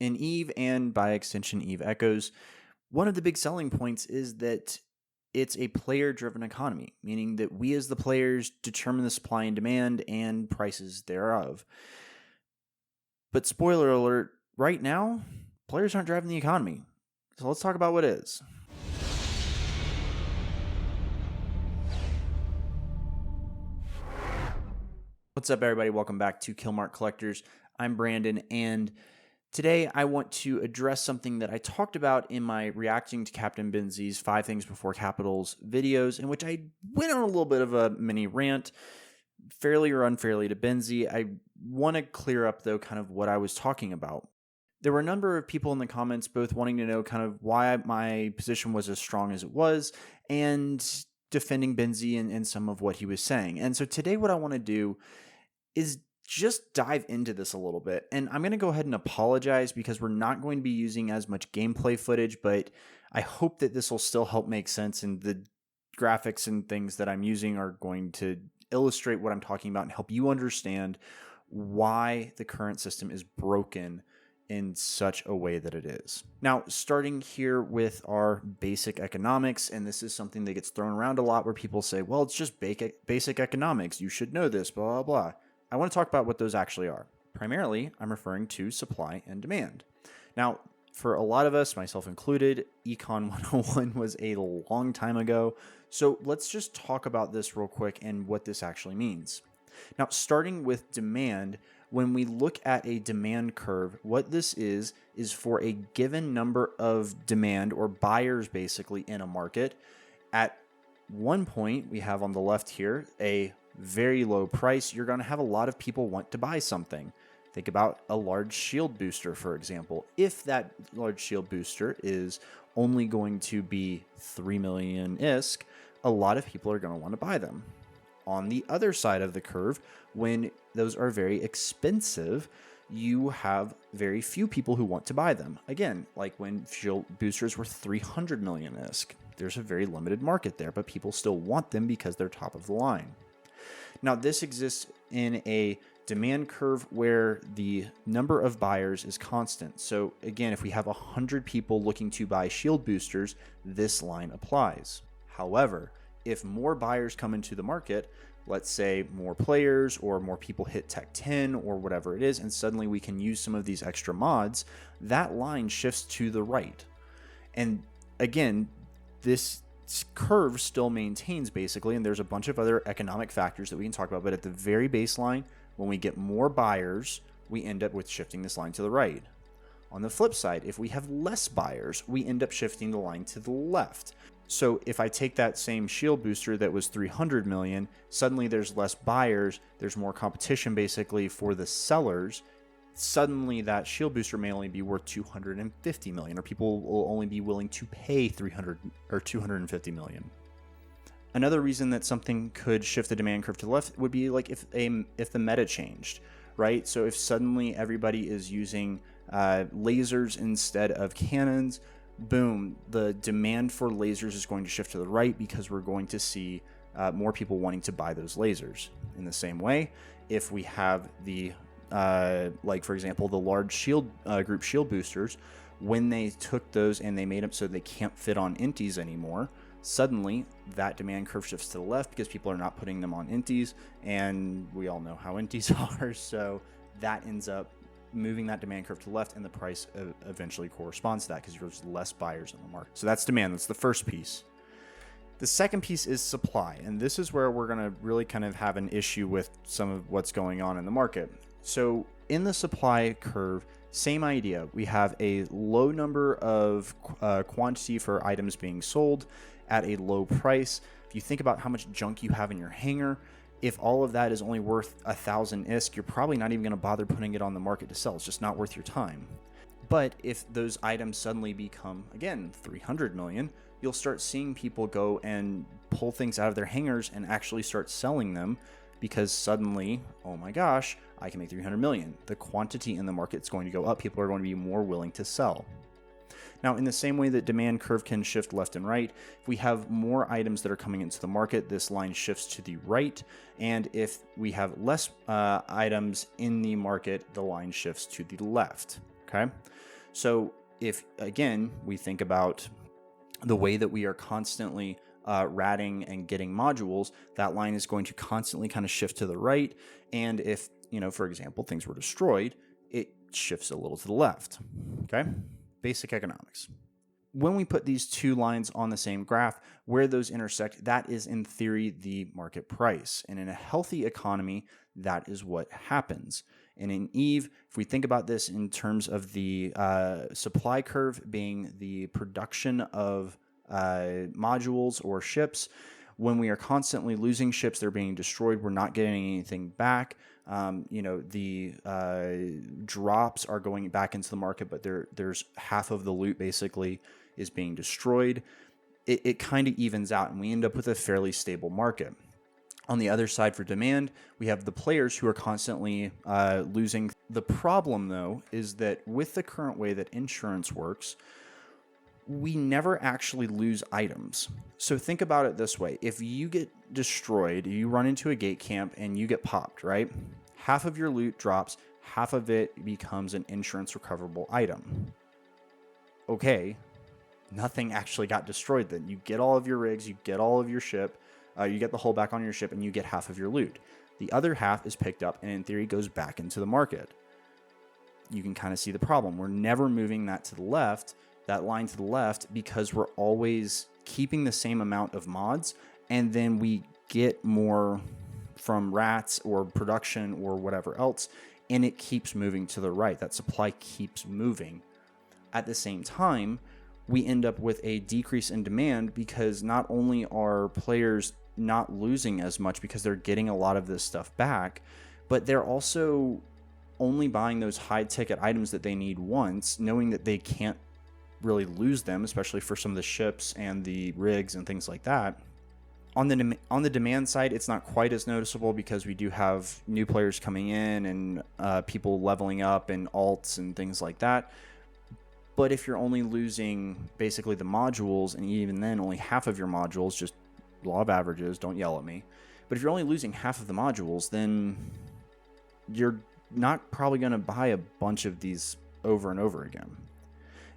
In Eve, and by extension Eve Echoes, one of the big selling points is that it's a player-driven economy, meaning that we as the players determine the supply and demand and prices thereof. But spoiler alert, right now, players aren't driving the economy. So let's talk about what is. What's up, everybody? Welcome back to Killmark Collectors. I'm Brandon, and today I want to address something that I talked about in my reacting to Captain Benzi's 5 Things Before Capitals videos, in which I went on a little bit of a mini rant, fairly or unfairly, to Benzi. I want to clear up, though, kind of what I was talking about. There were a number of people in the comments both wanting to know kind of why my position was as strong as it was and defending Benzi and some of what he was saying. And so today what I want to do is just dive into this a little bit. And I'm going to go ahead and apologize because we're not going to be using as much gameplay footage, but I hope that this will still help make sense, and the graphics and things that I'm using are going to illustrate what I'm talking about and help you understand why the current system is broken in such a way that it is. Now, starting here with our basic economics, and this is something that gets thrown around a lot where people say, well, it's just basic economics, you should know this, blah, blah, blah. I want to talk about what those actually are. Primarily, I'm referring to supply and demand. Now, for a lot of us, myself included, Econ 101 was a long time ago, so let's just talk about this real quick and what this actually means. Now, starting with demand, when we look at a demand curve, what this is for a given number of demand or buyers basically in a market. At one point, we have on the left here a very low price. You're going to have a lot of people want to buy something. Think about a large shield booster, for example. If that large shield booster is only going to be 3 million ISK, a lot of people are going to want to buy them. On the other side of the curve, when those are very expensive, you have very few people who want to buy them. Again, like when shield boosters were 300 million ISK, there's a very limited market there, but people still want them because they're top of the line. Now, this exists in a demand curve where the number of buyers is constant. So again, if we have 100 people looking to buy shield boosters, this line applies. However, if more buyers come into the market, let's say more players or more people hit Tech 10 or whatever it is, and suddenly we can use some of these extra mods, that line shifts to the right. And again, this curve still maintains basically, and there's a bunch of other economic factors that we can talk about, but at the very baseline, when we get more buyers, we end up with shifting this line to the right. On the flip side, if we have less buyers, we end up shifting the line to the left. So if I take that same shield booster that was 300 million, suddenly there's less buyers, there's more competition basically for the sellers. Suddenly that shield booster may only be worth 250 million, or people will only be willing to pay 300 or 250 million. Another reason that something could shift the demand curve to the left would be like if the meta changed, right? So if suddenly everybody is using lasers instead of cannons, boom, the demand for lasers is going to shift to the right because we're going to see more people wanting to buy those lasers. In the same way, if we have the like for example, the large shield group shield boosters, when they took those and they made them so they can't fit on inties anymore, suddenly that demand curve shifts to the left because people are not putting them on inties, and we all know how inties are, so that ends up moving that demand curve to the left, and the price eventually corresponds to that because there's less buyers in the market. So that's demand. That's the first piece. The second piece is supply, and this is where we're going to really kind of have an issue with some of what's going on in the market. So in the supply curve, same idea. We have a low number of quantity for items being sold at a low price. If you think about how much junk you have in your hangar, if all of that is only worth 1,000 ISK, you're probably not even going to bother putting it on the market to sell. It's just not worth your time. But if those items suddenly become, again, 300 million, you'll start seeing people go and pull things out of their hangars and actually start selling them, because suddenly, oh my gosh, I can make 300 million. The quantity in the market is going to go up. People are going to be more willing to sell. Now, in the same way that demand curve can shift left and right, if we have more items that are coming into the market, this line shifts to the right. And if we have less items in the market, the line shifts to the left. Okay. So if, again, we think about the way that we are constantly ratting and getting modules, that line is going to constantly kind of shift to the right. And if, for example, things were destroyed, it shifts a little to the left. Okay? Basic economics. When we put these two lines on the same graph, where those intersect, that is in theory the market price. And in a healthy economy, that is what happens. And in Eve, if we think about this in terms of the supply curve being the production of modules or ships, when we are constantly losing ships, they're being destroyed, we're not getting anything back. The drops are going back into the market, but there's half of the loot basically is being destroyed. It kind of evens out, and we end up with a fairly stable market. On the other side, for demand, we have the players who are constantly losing. The problem, though, is that with the current way that insurance works, we never actually lose items. So think about it this way. If you get destroyed, you run into a gate camp and you get popped, right? Half of your loot drops, half of it becomes an insurance recoverable item. Okay, nothing actually got destroyed then. You get all of your rigs, you get all of your ship, you get the hull back on your ship, and you get half of your loot. The other half is picked up and in theory goes back into the market. You can kind of see the problem. We're never moving that to the left, that line to the left, because we're always keeping the same amount of mods, and then we get more from rats or production or whatever else, and it keeps moving to the right. That supply keeps moving. At the same time, we end up with a decrease in demand because not only are players not losing as much because they're getting a lot of this stuff back, but they're also only buying those high ticket items that they need once, knowing that they can't really lose them, especially for some of the ships and the rigs and things like that. On the demand side, it's not quite as noticeable because we do have new players coming in and people leveling up and alts and things like that. But if you're only losing basically the modules, and even then only half of your modules, just law of averages, don't yell at me. But if you're only losing half of the modules, then you're not probably going to buy a bunch of these over and over again.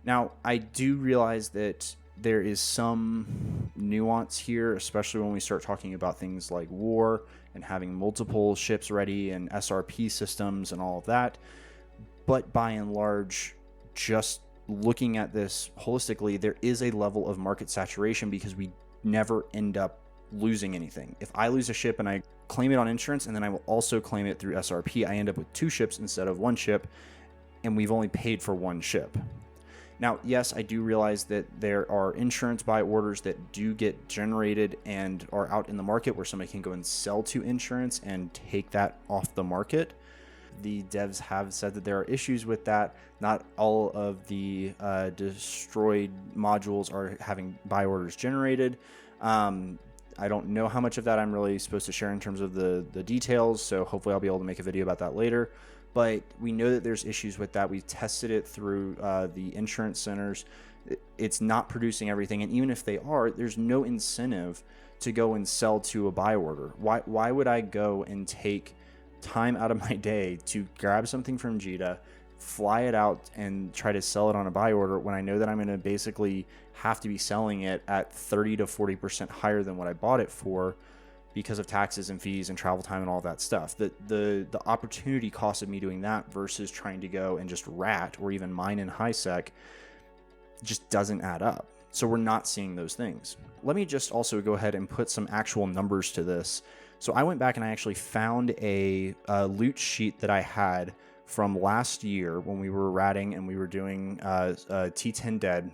Now, I do realize that there is some nuance here, especially when we start talking about things like war and having multiple ships ready and SRP systems and all of that. But by and large, just looking at this holistically, there is a level of market saturation because we never end up losing anything. If I lose a ship and I claim it on insurance and then I will also claim it through SRP, I end up with 2 ships instead of 1 ship, and we've only paid for 1 ship. Now, yes, I do realize that there are insurance buy orders that do get generated and are out in the market where somebody can go and sell to insurance and take that off the market. The devs have said that there are issues with that. Not all of the destroyed modules are having buy orders generated. I don't know how much of that I'm really supposed to share in terms of the details, so hopefully I'll be able to make a video about that later. But we know that there's issues with that. We've tested it through the insurance centers. It's not producing everything, and even if they are, there's no incentive to go and sell to a buy order. Why would I go and take time out of my day to grab something from Jita, fly it out, and try to sell it on a buy order when I know that I'm going to basically have to be selling it at 30 to 40% higher than what I bought it for because of taxes and fees and travel time and all that stuff. The opportunity cost of me doing that versus trying to go and just rat or even mine in high sec just doesn't add up. So we're not seeing those things. Let me just also go ahead and put some actual numbers to this. So I went back and I actually found a loot sheet that I had from last year when we were ratting and we were doing T10 Dead.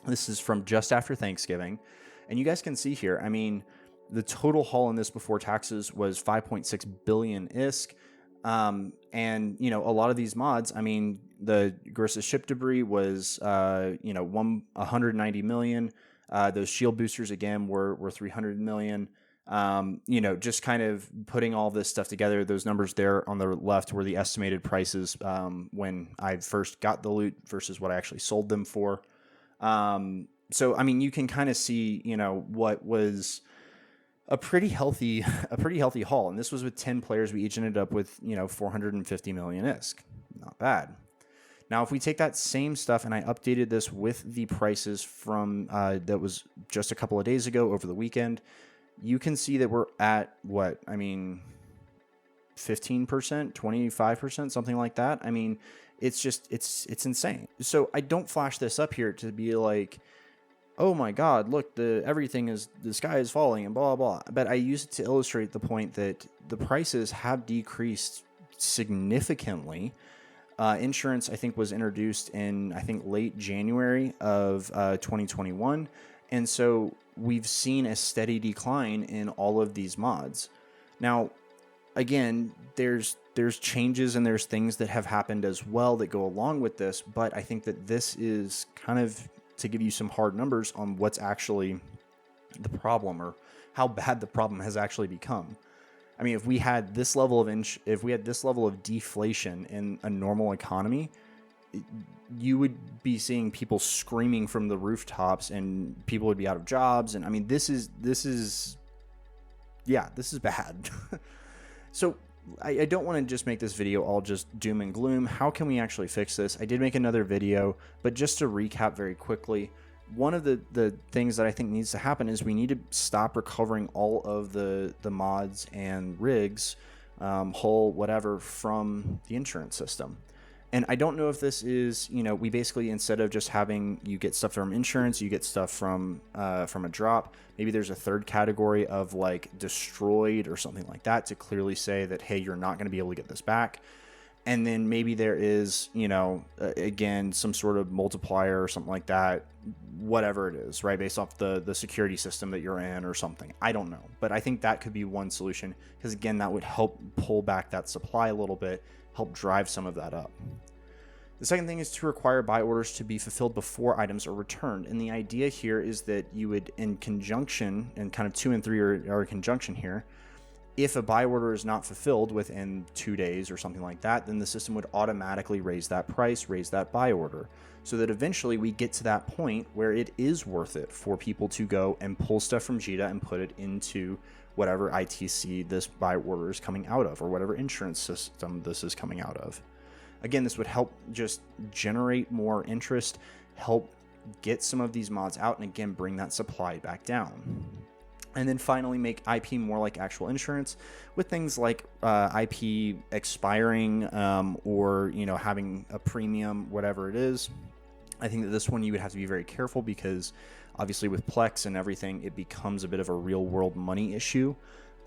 This is from just after Thanksgiving. And you guys can see here, I mean, the total haul in this before taxes was 5.6 billion ISK. And, you know, a lot of these mods, I mean, the Garissa ship debris was, 190 million. Those shield boosters, again, were 300 million. Just kind of putting all this stuff together. Those numbers there on the left were the estimated prices when I first got the loot versus what I actually sold them for. So, I mean, you can kind of see, what was a pretty healthy haul. And this was with 10 players. We each ended up with, 450 million ISK. Not bad. Now, if we take that same stuff and I updated this with the prices from that was just a couple of days ago over the weekend, you can see that we're at 15%, 25%, something like that. I mean, it's just, it's insane. So I don't flash this up here to be like, oh my God, look, the sky is falling and blah, blah. But I use it to illustrate the point that the prices have decreased significantly. Insurance, I think, was introduced in, late January of 2021. And so we've seen a steady decline in all of these mods. Now, again, there's changes and there's things that have happened as well that go along with this. But I think that this is kind of to give you some hard numbers on what's actually the problem or how bad the problem has actually become. I mean, if we had this level of deflation in a normal economy, you would be seeing people screaming from the rooftops, and people would be out of jobs. And I mean, this is bad. So I don't want to just make this video all just doom and gloom. How can we actually fix this? I did make another video, but just to recap very quickly, one of the things that I think needs to happen is we need to stop recovering all of the mods and rigs, hull, whatever, from the insurance system. And I don't know if this is, we basically, instead of just having you get stuff from insurance, you get stuff from a drop. Maybe there's a third category of like destroyed or something like that to clearly say that, hey, you're not going to be able to get this back. And then maybe there is, again, some sort of multiplier or something like that, whatever it is, right? Based off the security system that you're in or something. I don't know. But I think that could be one solution because, again, that would help pull back that supply a little bit, help drive some of that up. The second thing is to require buy orders to be fulfilled before items are returned. And the idea here is that you would, in conjunction, and kind of 2 and 3 are in conjunction here, if a buy order is not fulfilled within 2 days or something like that, then the system would automatically raise that price, raise that buy order, so that eventually we get to that point where it is worth it for people to go and pull stuff from Jita and put it into whatever ITC this buy order is coming out of, or whatever insurance system this is coming out of. Again, this would help just generate more interest, help get some of these mods out, and again, bring that supply back down. And then finally, make IP more like actual insurance with things like IP expiring or, having a premium, whatever it is. I think that this one you would have to be very careful because obviously with Plex and everything, it becomes a bit of a real world money issue.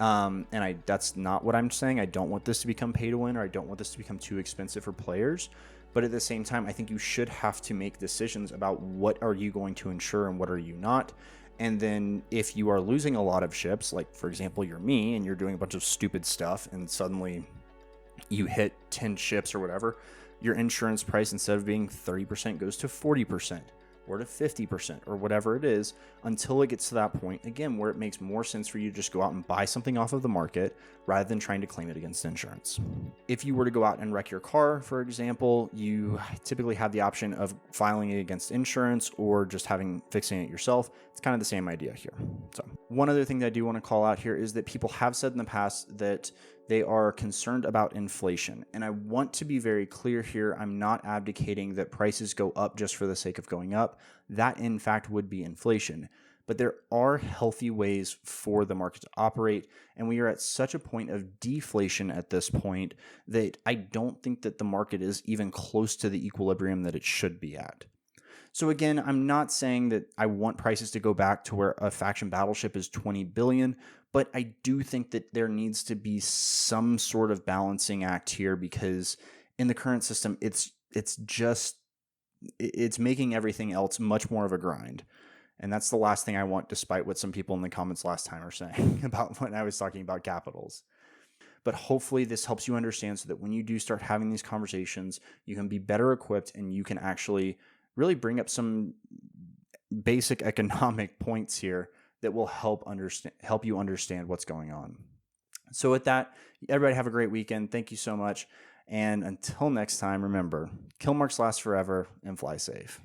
And that's not what I'm saying. I don't want this to become pay to win, or I don't want this to become too expensive for players. But at the same time, I think you should have to make decisions about what are you going to insure and what are you not. And then if you are losing a lot of ships, like for example, you're me and you're doing a bunch of stupid stuff and suddenly you hit 10 ships or whatever, your insurance price, instead of being 30%, goes to 40% or to 50% or whatever it is, until it gets to that point, again, where it makes more sense for you to just go out and buy something off of the market rather than trying to claim it against insurance. If you were to go out and wreck your car, for example, you typically have the option of filing it against insurance or just fixing it yourself. It's kind of the same idea here. So one other thing that I do want to call out here is that people have said in the past that they are concerned about inflation. And I want to be very clear here. I'm not advocating that prices go up just for the sake of going up. That, in fact, would be inflation. But there are healthy ways for the market to operate. And we are at such a point of deflation at this point that I don't think that the market is even close to the equilibrium that it should be at. So again, I'm not saying that I want prices to go back to where a faction battleship is 20 billion, but I do think that there needs to be some sort of balancing act here, because in the current system, it's making everything else much more of a grind. And that's the last thing I want, despite what some people in the comments last time are saying about when I was talking about capitals. But hopefully this helps you understand so that when you do start having these conversations, you can be better equipped and you can actually really bring up some basic economic points here that will help you understand what's going on. So with that, everybody have a great weekend. Thank you so much. And until next time, remember, kill marks last forever and fly safe.